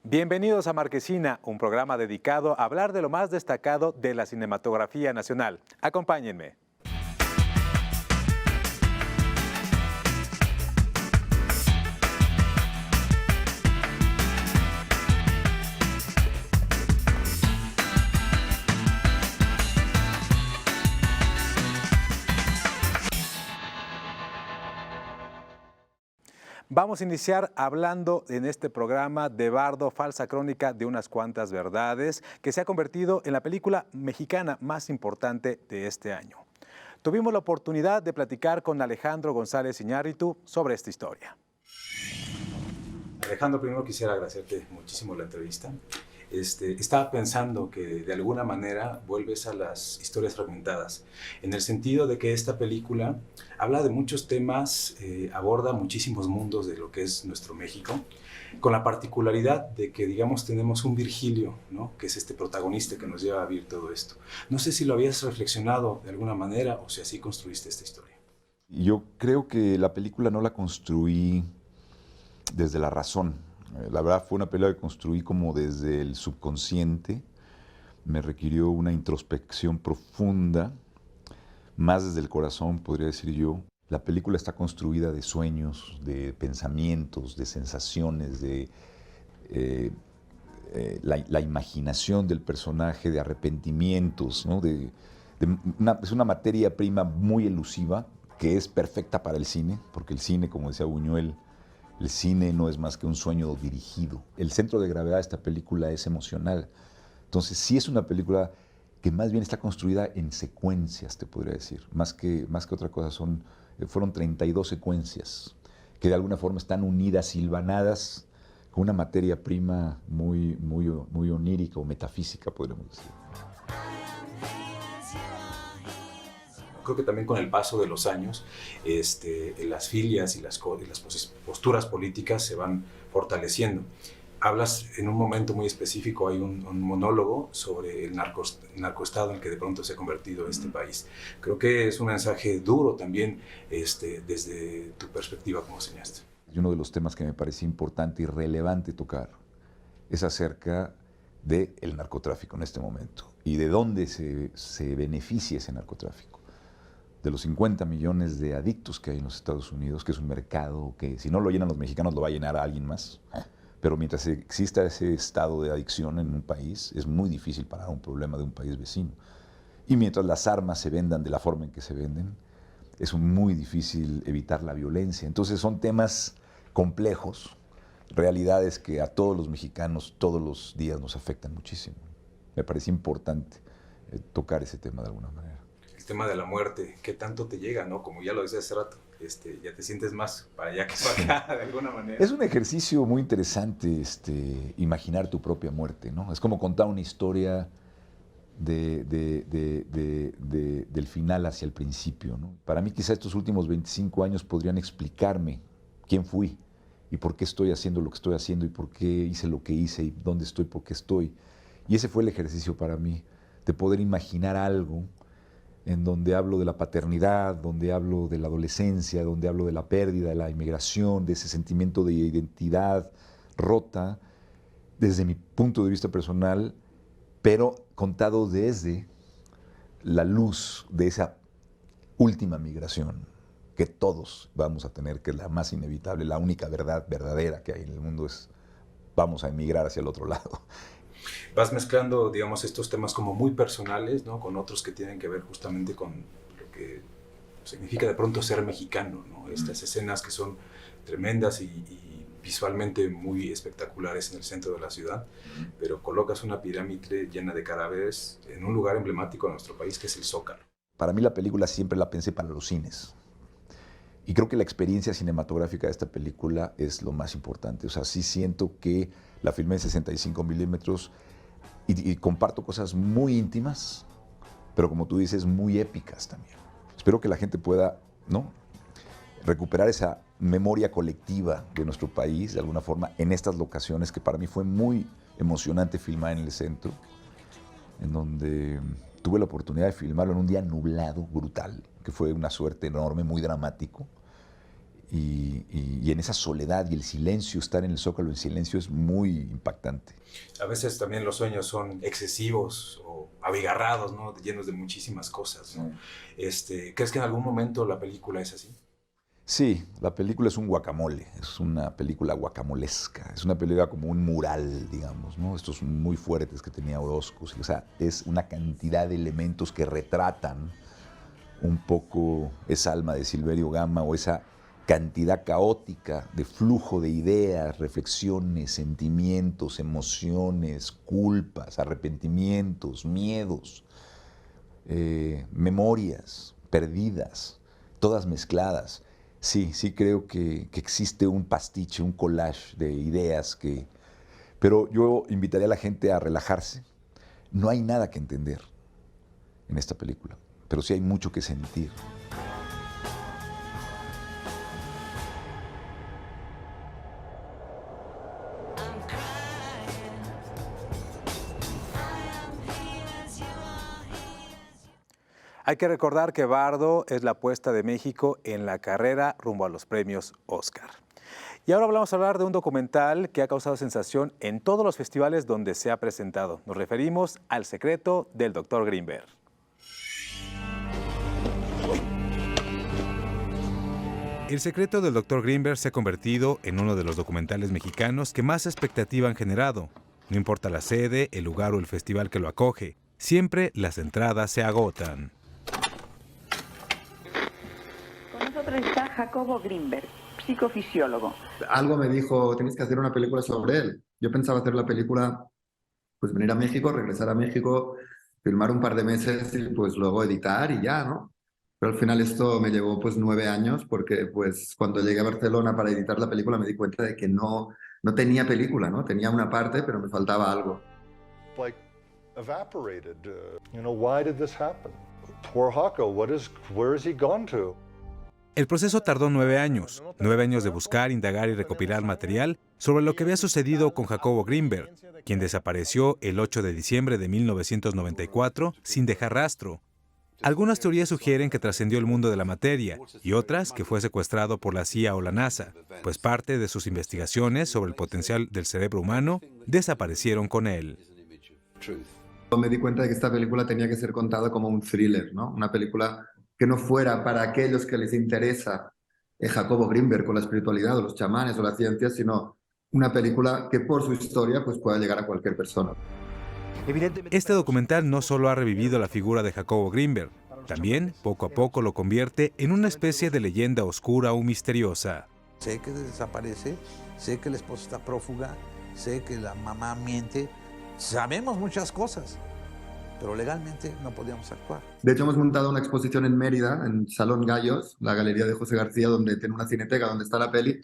Bienvenidos a Marquesina, un programa dedicado a hablar de lo más destacado de la cinematografía nacional. Acompáñenme. Vamos a iniciar hablando en este programa de Bardo, falsa crónica de unas cuantas verdades, que se ha convertido en la película mexicana más importante de este año. Tuvimos la oportunidad de platicar con Alejandro González Iñárritu sobre esta historia. Alejandro, primero quisiera agradecerte muchísimo la entrevista. Estaba pensando que de alguna manera vuelves a las historias fragmentadas, en el sentido de que esta película habla de muchos temas, aborda muchísimos mundos de lo que es nuestro México, con la particularidad de que, digamos, tenemos un Virgilio, ¿no?, que es este protagonista que nos lleva a vivir todo esto. No sé si lo habías reflexionado de alguna manera o si así construiste esta historia. Yo creo que la película no la construí desde la razón. La verdad fue una película que construí como desde el subconsciente. Me requirió una introspección profunda, más desde el corazón, podría decir yo. La película está construida de sueños, de pensamientos, de sensaciones, de la imaginación del personaje, de arrepentimientos, ¿no? Es una materia prima muy elusiva, que es perfecta para el cine, porque el cine, como decía Buñuel, el cine no es más que un sueño dirigido. El centro de gravedad de esta película es emocional. Entonces sí es una película que más bien está construida en secuencias, te podría decir. Más que otra cosa, fueron 32 secuencias que de alguna forma están unidas, hilvanadas, con una materia prima muy onírica o metafísica, podríamos decir. Creo que también con el paso de los años, las filias y las posturas políticas se van fortaleciendo. Hablas en un momento muy específico, hay un monólogo sobre el narcoestado en el que de pronto se ha convertido este país. Creo que es un mensaje duro también desde tu perspectiva como cineasta. Y uno de los temas que me parece importante y relevante tocar es acerca del narcotráfico en este momento y de dónde se beneficia ese narcotráfico. De los 50 millones de adictos que hay en los Estados Unidos, que es un mercado que si no lo llenan los mexicanos lo va a llenar a alguien más. Pero mientras exista ese estado de adicción en un país, es muy difícil parar un problema de un país vecino. Y mientras las armas se vendan de la forma en que se venden, es muy difícil evitar la violencia. Entonces son temas complejos, realidades que a todos los mexicanos todos los días nos afectan muchísimo. Me parece importante tocar ese tema de alguna manera. El tema de la muerte, ¿qué tanto te llega, no? Como ya lo decía hace rato, ya te sientes más para allá que para acá, de alguna manera. Es un ejercicio muy interesante, imaginar tu propia muerte, ¿no? Es como contar una historia del final hacia el principio, ¿no? Para mí quizá estos últimos 25 años podrían explicarme quién fui y por qué estoy haciendo lo que estoy haciendo y por qué hice lo que hice y dónde estoy, por qué estoy. Y ese fue el ejercicio para mí, de poder imaginar algo en donde hablo de la paternidad, donde hablo de la adolescencia, donde hablo de la pérdida, de la inmigración, de ese sentimiento de identidad rota, desde mi punto de vista personal, pero contado desde la luz de esa última migración que todos vamos a tener, que es la más inevitable, la única verdad verdadera que hay en el mundo es vamos a emigrar hacia el otro lado. Vas mezclando, digamos, estos temas como muy personales, ¿no?, con otros que tienen que ver justamente con lo que significa de pronto ser mexicano, ¿no? Estas escenas que son tremendas y visualmente muy espectaculares en el centro de la ciudad, pero colocas una pirámide llena de cadáveres en un lugar emblemático de nuestro país, que es el Zócalo. Para mí la película siempre la pensé para los cines. Y creo que la experiencia cinematográfica de esta película es lo más importante. O sea, sí siento que la filmé en 65 milímetros y comparto cosas muy íntimas, pero como tú dices, muy épicas también. Espero que la gente pueda, ¿no?, recuperar esa memoria colectiva de nuestro país, de alguna forma, en estas locaciones, que para mí fue muy emocionante filmar en el centro, en donde tuve la oportunidad de filmarlo en un día nublado, brutal, que fue una suerte enorme, muy dramático. y en esa soledad y el silencio, estar en el Zócalo en silencio es muy impactante. A veces también los sueños son excesivos o abigarrados, ¿no? Llenos de muchísimas cosas, ¿no? ¿Crees que en algún momento la película es así? Sí, la película es un guacamole, es una película guacamolesca, es una película como un mural, digamos, ¿no? Estos muy fuertes que tenía Orozco, o sea, es una cantidad de elementos que retratan un poco esa alma de Silverio Gama o esa cantidad caótica de flujo de ideas, reflexiones, sentimientos, emociones, culpas, arrepentimientos, miedos, memorias perdidas, todas mezcladas. Sí, sí creo que existe un pastiche, un collage de ideas pero yo invitaría a la gente a relajarse. No hay nada que entender en esta película, pero sí hay mucho que sentir. Hay que recordar que Bardo es la apuesta de México en la carrera rumbo a los premios Oscar. Y ahora vamos a hablar de un documental que ha causado sensación en todos los festivales donde se ha presentado. Nos referimos al secreto del Dr. Grimberg. El secreto del Dr. Grimberg se ha convertido en uno de los documentales mexicanos que más expectativa han generado. No importa la sede, el lugar o el festival que lo acoge, siempre las entradas se agotan. Con nosotros está Jacobo Grimberg, psicofisiólogo. Algo me dijo, tienes que hacer una película sobre él. Yo pensaba hacer la película, pues venir a México, regresar a México, filmar un par de meses y pues luego editar y ya, ¿no? Pero al final esto me llevó pues 9 años porque pues cuando llegué a Barcelona para editar la película me di cuenta de que no tenía película, ¿no? Tenía una parte, pero me faltaba algo. Like evaporated. Why did this happen? Poor Jaco, where has he gone to? El proceso tardó 9 años. 9 años de buscar, indagar y recopilar material sobre lo que había sucedido con Jacobo Grimberg, quien desapareció el 8 de diciembre de 1994 sin dejar rastro. Algunas teorías sugieren que trascendió el mundo de la materia y otras que fue secuestrado por la CIA o la NASA, pues parte de sus investigaciones sobre el potencial del cerebro humano desaparecieron con él. Me di cuenta de que esta película tenía que ser contada como un thriller, ¿no? Una película que no fuera para aquellos que les interesa Jacobo Grimberg con la espiritualidad o los chamanes o la ciencia, sino una película que por su historia pues, pueda llegar a cualquier persona. Este documental no solo ha revivido la figura de Jacobo Grimberg, también poco a poco lo convierte en una especie de leyenda oscura o misteriosa. Sé que desaparece, sé que la esposa está prófuga, sé que la mamá miente, sabemos muchas cosas, pero legalmente no podíamos actuar. De hecho, hemos montado una exposición en Mérida, en Salón Gallos, la galería de José García, donde tiene una cineteca donde está la peli,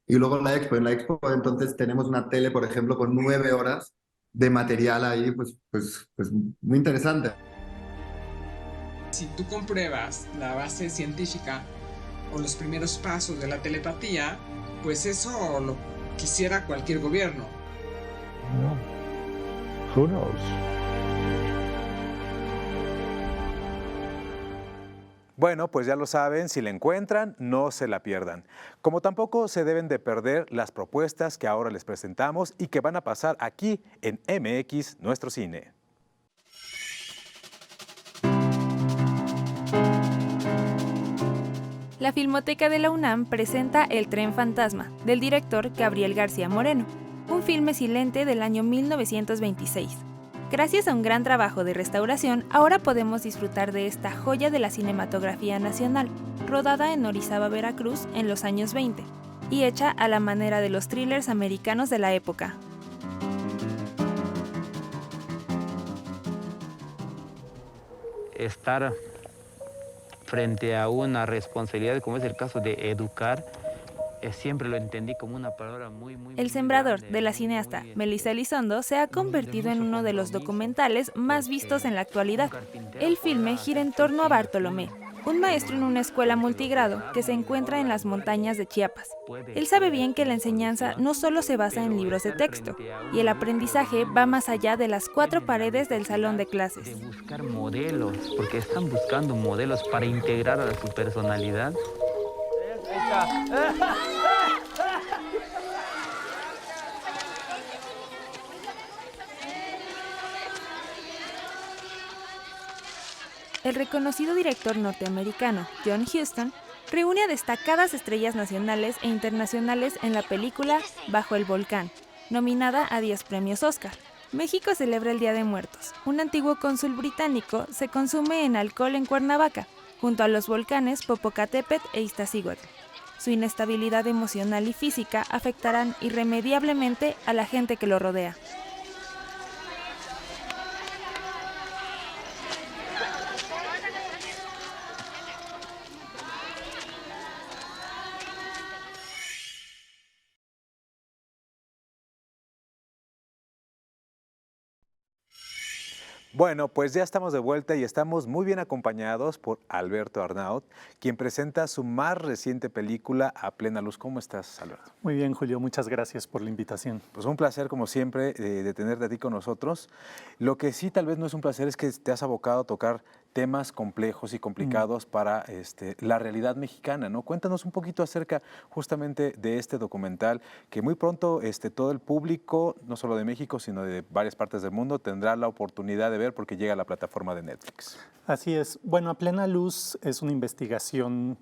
y luego en la expo entonces tenemos una tele, por ejemplo, con 9 horas de material ahí, pues muy interesante. Si tú compruebas la base científica o los primeros pasos de la telepatía, pues eso lo quisiera cualquier gobierno. Who knows? Bueno, pues ya lo saben, si la encuentran, no se la pierdan. Como tampoco se deben de perder las propuestas que ahora les presentamos y que van a pasar aquí en MX Nuestro Cine. La Filmoteca de la UNAM presenta El Tren Fantasma, del director Gabriel García Moreno, un filme silente del año 1926. Gracias a un gran trabajo de restauración, ahora podemos disfrutar de esta joya de la cinematografía nacional, rodada en Orizaba, Veracruz, en los años 20, y hecha a la manera de los thrillers americanos de la época. Estar frente a una responsabilidad, como es el caso de educar, siempre lo entendí como una palabra muy El Sembrador, de la cineasta Melissa Elizondo, se ha convertido en uno de los documentales más vistos en la actualidad. El filme gira en torno a Bartolomé, un maestro en una escuela multigrado que se encuentra en las montañas de Chiapas. Él sabe bien que la enseñanza no solo se basa en libros de texto, y el aprendizaje va más allá de las 4 paredes del salón de clases. De buscar modelos, porque están buscando modelos para integrar a su personalidad. Oaxaca. El reconocido director norteamericano John Huston reúne a destacadas estrellas nacionales e internacionales en la película Bajo el Volcán, nominada a 10 premios Oscar. México celebra el Día de Muertos. Un antiguo cónsul británico se consume en alcohol en Cuernavaca, junto a los volcanes Popocatépetl e Iztaccíhuatl. Su inestabilidad emocional y física afectarán irremediablemente a la gente que lo rodea. Bueno, pues ya estamos de vuelta y estamos muy bien acompañados por Alberto Arnaut, quien presenta su más reciente película A Plena Luz. ¿Cómo estás, Alberto? Muy bien, Julio. Muchas gracias por la invitación. Pues un placer, como siempre, de tenerte a ti con nosotros. Lo que sí tal vez no es un placer es que te has abocado a tocar temas complejos y complicados para la realidad mexicana, ¿no? Cuéntanos un poquito acerca justamente de este documental que muy pronto todo el público, no solo de México, sino de varias partes del mundo, tendrá la oportunidad de ver porque llega a la plataforma de Netflix. Así es. Bueno, A Plena Luz es una investigación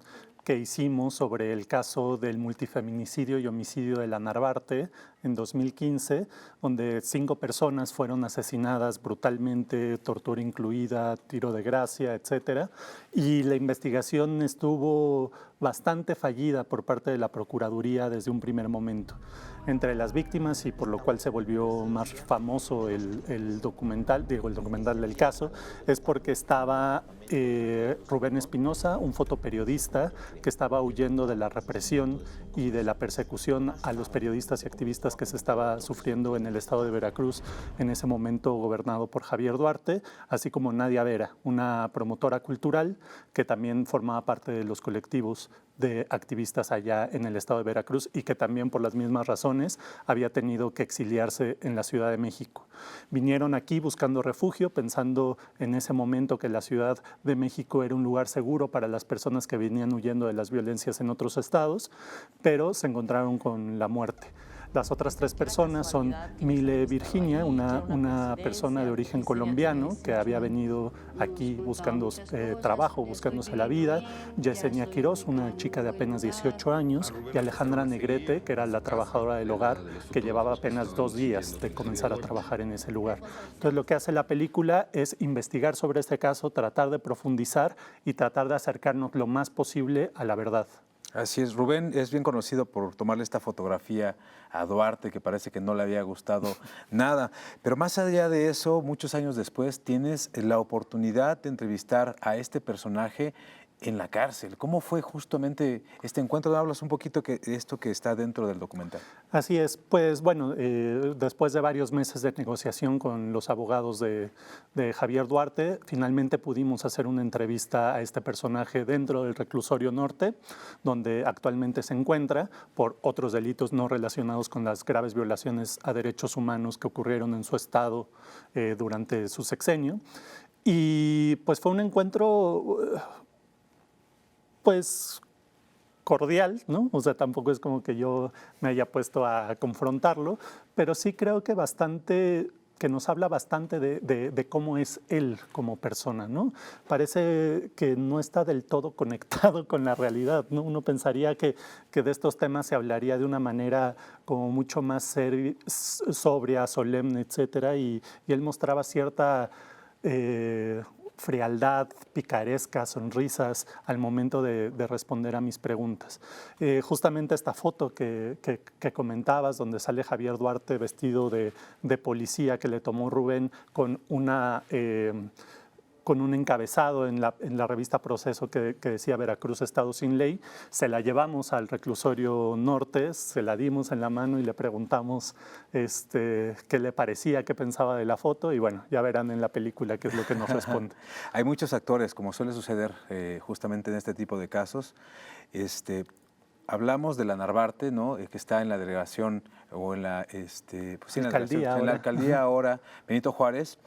que hicimos sobre el caso del multifeminicidio y homicidio de la Narvarte en 2015, donde 5 personas fueron asesinadas brutalmente, tortura incluida, tiro de gracia, etcétera. Y la investigación estuvo bastante fallida por parte de la Procuraduría desde un primer momento. Entre las víctimas, y por lo cual se volvió más famoso el documental del caso, es porque estaba Rubén Espinosa, un fotoperiodista que estaba huyendo de la represión y de la persecución a los periodistas y activistas que se estaba sufriendo en el estado de Veracruz, en ese momento gobernado por Javier Duarte, así como Nadia Vera, una promotora cultural que también formaba parte de los colectivos de activistas allá en el estado de Veracruz y que también por las mismas razones había tenido que exiliarse en la Ciudad de México. Vinieron aquí buscando refugio, pensando en ese momento que la Ciudad de México era un lugar seguro para las personas que venían huyendo de las violencias en otros estados, pero se encontraron con la muerte. Las otras 3 personas son Mile Virginia, una persona de origen colombiano que había venido aquí buscando trabajo, buscándose la vida, Yesenia Quiroz, una chica de apenas 18 años, y Alejandra Negrete, que era la trabajadora del hogar, que llevaba apenas 2 días de comenzar a trabajar en ese lugar. Entonces, lo que hace la película es investigar sobre este caso, tratar de profundizar y tratar de acercarnos lo más posible a la verdad. Así es, Rubén es bien conocido por tomarle esta fotografía a Duarte, que parece que no le había gustado nada. Pero más allá de eso, muchos años después, tienes la oportunidad de entrevistar a este personaje en la cárcel. ¿Cómo fue justamente este encuentro? Hablas un poquito de esto que está dentro del documental. Así es, pues bueno, después de varios meses de negociación con los abogados de Javier Duarte, finalmente pudimos hacer una entrevista a este personaje dentro del reclusorio norte, donde actualmente se encuentra por otros delitos no relacionados con las graves violaciones a derechos humanos que ocurrieron en su estado durante su sexenio. Y pues fue un encuentro pues cordial, ¿no? O sea, tampoco es como que yo me haya puesto a confrontarlo, pero sí creo que que nos habla bastante de cómo es él como persona, ¿no? Parece que no está del todo conectado con la realidad, ¿no? Uno pensaría que de estos temas se hablaría de una manera como mucho más sobria, solemne, etcétera, y él mostraba cierta frialdad, picaresca, sonrisas al momento de responder a mis preguntas. Justamente esta foto que comentabas, donde sale Javier Duarte vestido de policía que le tomó Rubén con un encabezado en la revista Proceso que decía Veracruz, Estado sin ley, se la llevamos al reclusorio norte, se la dimos en la mano y le preguntamos qué le parecía, qué pensaba de la foto, y bueno, ya verán en la película qué es lo que nos responde. Hay muchos actores, como suele suceder justamente en este tipo de casos. Hablamos de la Narvarte, ¿no? Que está en la delegación o en la, pues, sí, alcaldía en la alcaldía ahora, Benito Juárez,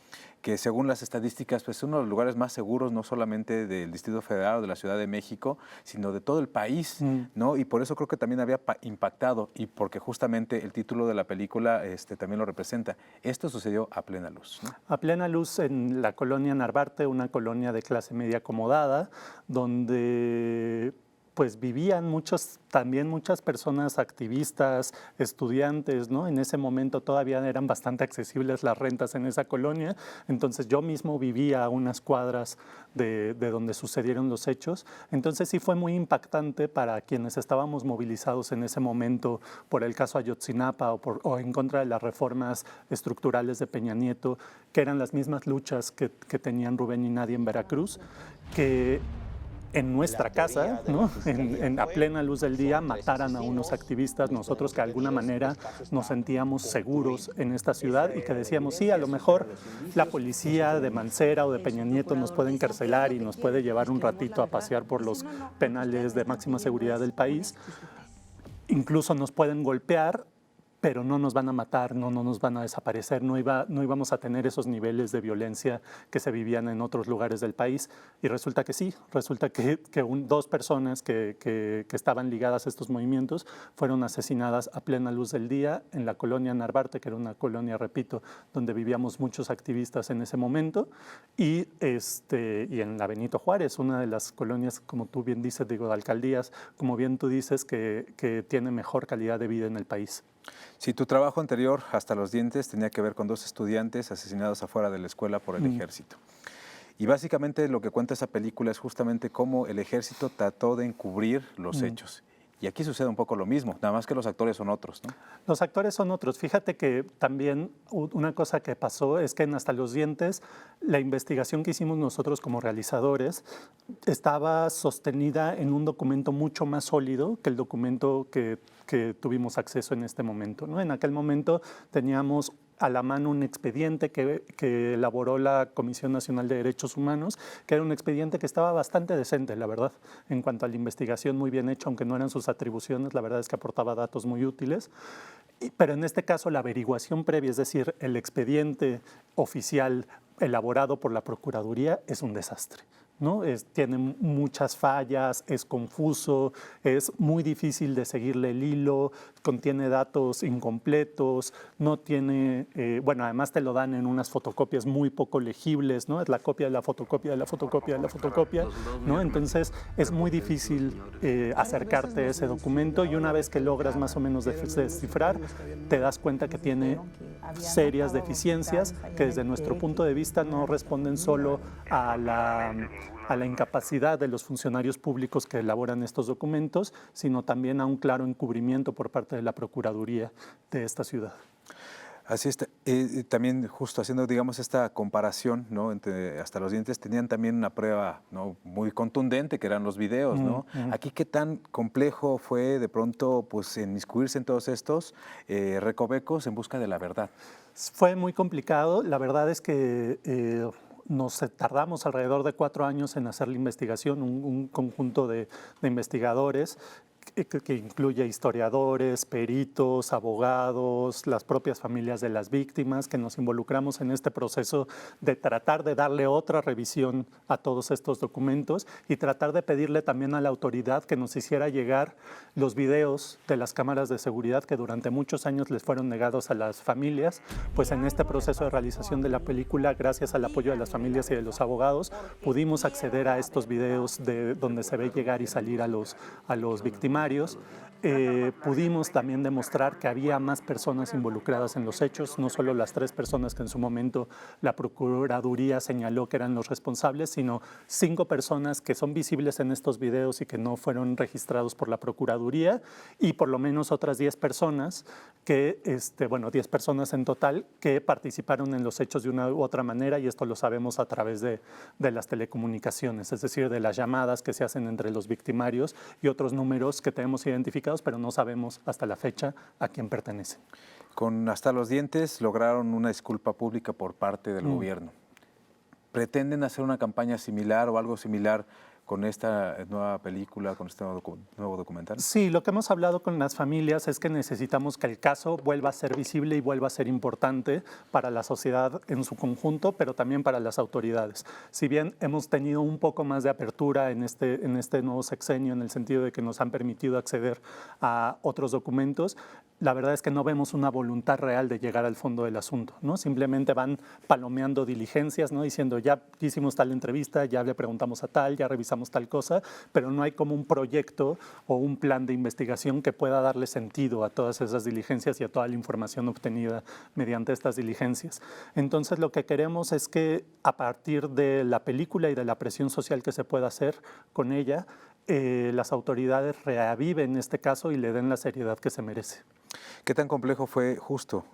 que según las estadísticas pues, es uno de los lugares más seguros, no solamente del Distrito Federal o de la Ciudad de México, sino de todo el país, ¿no? Y por eso creo que también había impactado, y porque justamente el título de la película también lo representa. Esto sucedió a plena luz, ¿no? A plena luz en la colonia Narvarte, una colonia de clase media acomodada, donde pues vivían también muchas personas activistas, estudiantes, ¿no? En ese momento todavía eran bastante accesibles las rentas en esa colonia, entonces yo mismo vivía a unas cuadras de donde sucedieron los hechos, entonces sí fue muy impactante para quienes estábamos movilizados en ese momento por el caso Ayotzinapa o en contra de las reformas estructurales de Peña Nieto, que eran las mismas luchas que tenían Rubén y Nadia en Veracruz, que en nuestra casa, ¿no? A plena luz del día, mataran a unos activistas, nosotros que de alguna manera nos sentíamos seguros en esta ciudad y que decíamos, sí, a lo mejor la policía de Mancera o de Peña Nieto nos puede encarcelar y nos puede llevar un ratito a pasear por los penales de máxima seguridad del país, incluso nos pueden golpear, pero no nos van a matar, no nos van a desaparecer, no íbamos a tener esos niveles de violencia que se vivían en otros lugares del país. Y resulta que sí, resulta que dos personas que estaban ligadas a estos movimientos fueron asesinadas a plena luz del día en la colonia Narvarte, que era una colonia, repito, donde vivíamos muchos activistas en ese momento, y en la Benito Juárez, una de las colonias, como tú bien dices, digo, de alcaldías, como bien tú dices, que tiene mejor calidad de vida en el país. Sí, tu trabajo anterior, Hasta los dientes, tenía que ver con 2 estudiantes asesinados afuera de la escuela por el ejército. Y básicamente lo que cuenta esa película es justamente cómo el ejército trató de encubrir los hechos. Y aquí sucede un poco lo mismo, nada más que los actores son otros, ¿no? Los actores son otros. Fíjate que también una cosa que pasó es que en Hasta los dientes la investigación que hicimos nosotros como realizadores estaba sostenida en un documento mucho más sólido que el documento que tuvimos acceso en este momento, ¿no? En aquel momento teníamos a la mano un expediente que elaboró la Comisión Nacional de Derechos Humanos, que era un expediente que estaba bastante decente, la verdad, en cuanto a la investigación, muy bien hecho, aunque no eran sus atribuciones, la verdad es que aportaba datos muy útiles. Pero en este caso la averiguación previa, es decir, el expediente oficial elaborado por la Procuraduría, es un desastre, ¿no? Tiene muchas fallas, es confuso, es muy difícil de seguirle el hilo, contiene datos incompletos, no tiene, bueno, además te lo dan en unas fotocopias muy poco legibles, ¿no? Es la copia de la fotocopia de la fotocopia de la fotocopia, ¿no? Entonces es muy difícil acercarte a ese documento, y una vez que logras más o menos descifrar, te das cuenta que tiene serias deficiencias que desde nuestro punto de vista no responden solo a la incapacidad de los funcionarios públicos que elaboran estos documentos, sino también a un claro encubrimiento por parte de la Procuraduría de esta ciudad. Así está. También justo haciendo, digamos, esta comparación, ¿no? Entre Hasta los dientes tenían también una prueba, ¿no? Muy contundente, que eran los videos, ¿no? Aquí, ¿qué tan complejo fue de pronto pues inmiscuirse en todos estos recovecos en busca de la verdad? Fue muy complicado. La verdad es que nos tardamos alrededor de 4 años en hacer la investigación, un conjunto de investigadores que incluye historiadores, peritos, abogados, las propias familias de las víctimas, que nos involucramos en este proceso de tratar de darle otra revisión a todos estos documentos y tratar de pedirle también a la autoridad que nos hiciera llegar los videos de las cámaras de seguridad que durante muchos años les fueron negados a las familias. Pues en este proceso de realización de la película, gracias al apoyo de las familias y de los abogados, pudimos acceder a estos videos de donde se ve llegar y salir a los victimarios. Pudimos también demostrar que había más personas involucradas en los hechos, no solo las 3 personas que en su momento la Procuraduría señaló que eran los responsables, sino 5 personas que son visibles en estos videos y que no fueron registrados por la Procuraduría, y por lo menos otras 10 personas que, 10 personas en total que participaron en los hechos de una u otra manera, y esto lo sabemos a través de las telecomunicaciones, es decir, de las llamadas que se hacen entre los victimarios y otros números que tenemos identificados, pero no sabemos hasta la fecha a quién pertenecen. Con Hasta los dientes lograron una disculpa pública por parte del gobierno. ¿Pretenden hacer una campaña similar o algo similar con esta nueva película, con este nuevo documental? Sí, lo que hemos hablado con las familias es que necesitamos que el caso vuelva a ser visible y vuelva a ser importante para la sociedad en su conjunto, pero también para las autoridades. Si bien hemos tenido un poco más de apertura en este nuevo sexenio, en el sentido de que nos han permitido acceder a otros documentos, la verdad es que no vemos una voluntad real de llegar al fondo del asunto, ¿no? Simplemente van palomeando diligencias, ¿no? Diciendo, ya hicimos tal entrevista, ya le preguntamos a tal, ya revisamos tal cosa, pero no hay como un proyecto o un plan de investigación que pueda darle sentido a todas esas diligencias y a toda la información obtenida mediante estas diligencias. Entonces, lo que queremos es que a partir de la película y de la presión social que se pueda hacer con ella, las autoridades reaviven este caso y le den la seriedad que se merece. ¿Qué tan complejo fue justo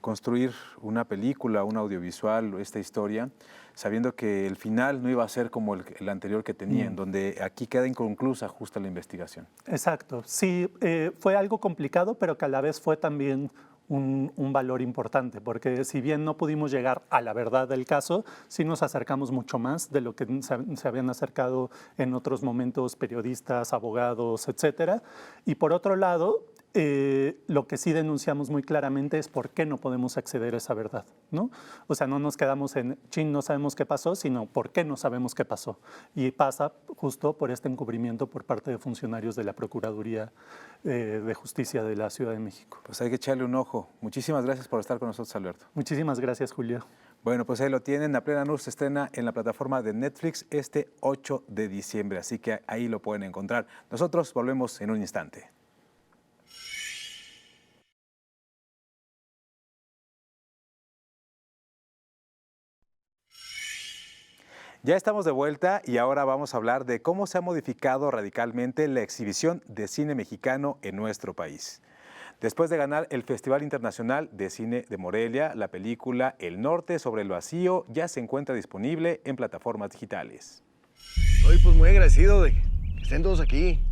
construir una película, un audiovisual, esta historia, sabiendo que el final no iba a ser como el anterior que tenían, donde aquí queda inconclusa justa la investigación? Exacto, sí, fue algo complicado, pero que a la vez fue también un valor importante, porque si bien no pudimos llegar a la verdad del caso, sí nos acercamos mucho más de lo que se habían acercado en otros momentos periodistas, abogados, etcétera. Y por otro lado, lo que sí denunciamos muy claramente es por qué no podemos acceder a esa verdad, ¿no? O sea, no nos quedamos en, chin, no sabemos qué pasó, sino por qué no sabemos qué pasó. Y pasa justo por este encubrimiento por parte de funcionarios de la Procuraduría de Justicia de la Ciudad de México. Pues hay que echarle un ojo. Muchísimas gracias por estar con nosotros, Alberto. Muchísimas gracias, Julio. Bueno, pues ahí lo tienen. A Plena Luz se estrena en la plataforma de Netflix este 8 de diciembre, así que ahí lo pueden encontrar. Nosotros volvemos en un instante. Ya estamos de vuelta y ahora vamos a hablar de cómo se ha modificado radicalmente la exhibición de cine mexicano en nuestro país. Después de ganar el Festival Internacional de Cine de Morelia, la película El Norte sobre el Vacío ya se encuentra disponible en plataformas digitales. Estoy pues muy agradecido de que estén todos aquí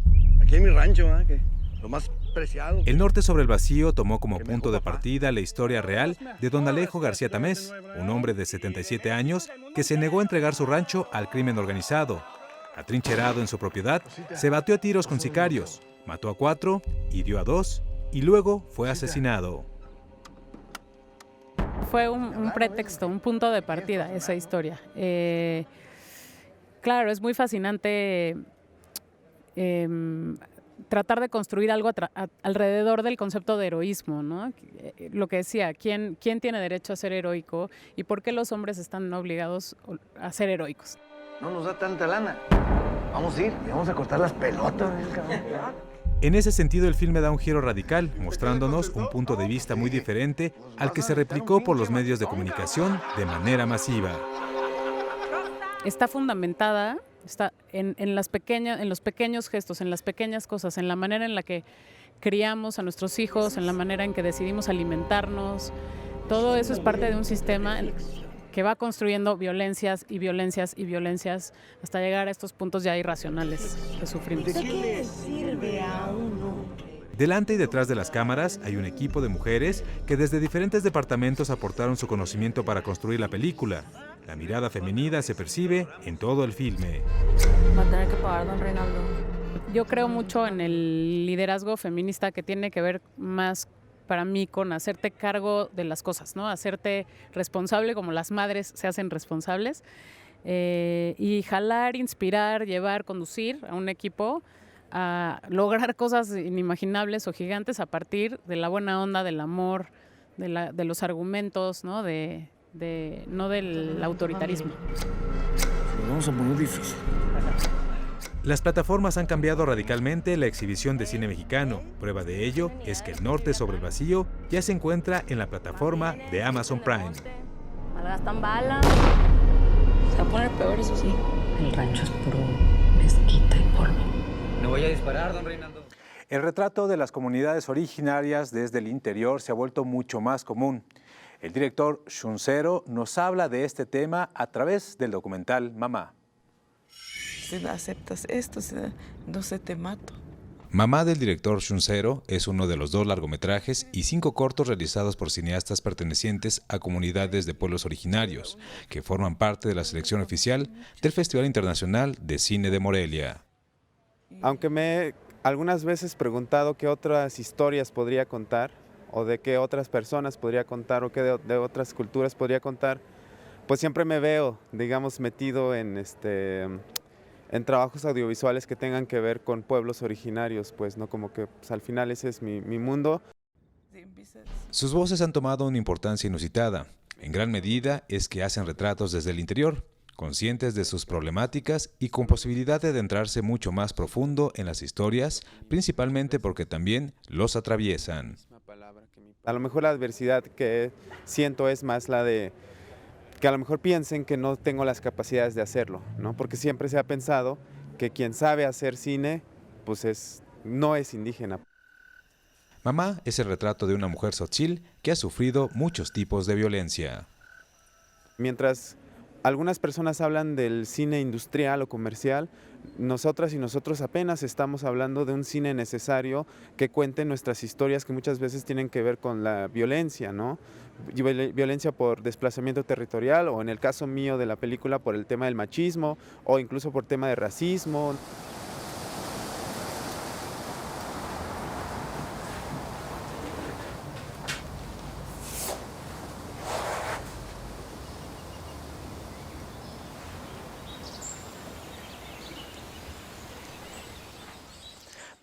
en mi rancho, ¿eh? Que lo más preciado. El Norte sobre el Vacío tomó como punto de partida la historia real de don Alejo García Tamés, un hombre de 77 años que se negó a entregar su rancho al crimen organizado. Atrincherado en su propiedad, se batió a tiros con sicarios, mató a 4, hirió a 2 y luego fue asesinado. Fue un pretexto, un punto de partida esa historia. Claro, es muy fascinante tratar de construir algo alrededor del concepto de heroísmo, ¿no? Lo que decía, ¿quién tiene derecho a ser heroico y por qué los hombres están obligados a ser heroicos? No nos da tanta lana. Vamos a ir y vamos a cortar las pelotas. En ese sentido, el filme da un giro radical, mostrándonos un punto de vista muy diferente al que se replicó por los medios de comunicación de manera masiva. Está fundamentada en los pequeños gestos, en las pequeñas cosas, en la manera en la que criamos a nuestros hijos, en la manera en que decidimos alimentarnos. Todo eso es parte de un sistema que va construyendo violencias y violencias y violencias hasta llegar a estos puntos ya irracionales que sufrimos. ¿De qué le sirve a uno? Delante y detrás de las cámaras hay un equipo de mujeres que desde diferentes departamentos aportaron su conocimiento para construir la película. La mirada femenina se percibe en todo el filme. Va a tener que pagar, don Reinaldo. Yo creo mucho en el liderazgo feminista que tiene que ver más para mí con hacerte cargo de las cosas, ¿no? Hacerte responsable como las madres se hacen responsables y jalar, inspirar, llevar, conducir a un equipo a lograr cosas inimaginables o gigantes a partir de la buena onda, del amor, de los argumentos, ¿no? No del autoritarismo. Vamos a poner difícil. Las plataformas han cambiado radicalmente la exhibición de cine mexicano. Prueba de ello es que El Norte sobre el Vacío ya se encuentra en la plataforma de Amazon Prime. Malgastan balas. Se va a poner peor, eso sí. El rancho es puro mezquita y polvo. No voy a disparar, don Reinaldo. El retrato de las comunidades originarias desde el interior se ha vuelto mucho más común. El director Xuncero nos habla de este tema a través del documental Mamá. Si no aceptas esto, entonces te mato. Mamá del director Xuncero es uno de los 2 largometrajes y 5 cortos realizados por cineastas pertenecientes a comunidades de pueblos originarios, que forman parte de la selección oficial del Festival Internacional de Cine de Morelia. Aunque me he algunas veces preguntado qué otras historias podría contar, o de qué otras personas podría contar, o qué de otras culturas podría contar, pues siempre me veo, digamos, metido en trabajos audiovisuales que tengan que ver con pueblos originarios, pues, ¿no? Como que pues, al final ese es mi mundo. Sus voces han tomado una importancia inusitada. En gran medida es que hacen retratos desde el interior, conscientes de sus problemáticas y con posibilidad de adentrarse mucho más profundo en las historias, principalmente porque también los atraviesan. A lo mejor la adversidad que siento es más la de que a lo mejor piensen que no tengo las capacidades de hacerlo, ¿no? Porque siempre se ha pensado que quien sabe hacer cine, pues no es indígena. Mamá es el retrato de una mujer tzotzil que ha sufrido muchos tipos de violencia. Mientras algunas personas hablan del cine industrial o comercial, nosotras y nosotros apenas estamos hablando de un cine necesario que cuente nuestras historias que muchas veces tienen que ver con la violencia, ¿no? Violencia por desplazamiento territorial o en el caso mío de la película por el tema del machismo o incluso por tema de racismo.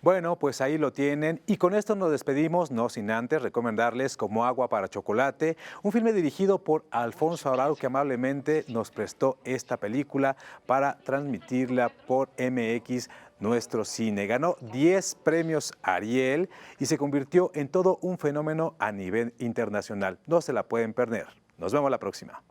Bueno, pues ahí lo tienen y con esto nos despedimos, no sin antes recomendarles Como agua para chocolate, un filme dirigido por Alfonso Arau que amablemente nos prestó esta película para transmitirla por MX Nuestro Cine. Ganó 10 premios Ariel y se convirtió en todo un fenómeno a nivel internacional. No se la pueden perder. Nos vemos la próxima.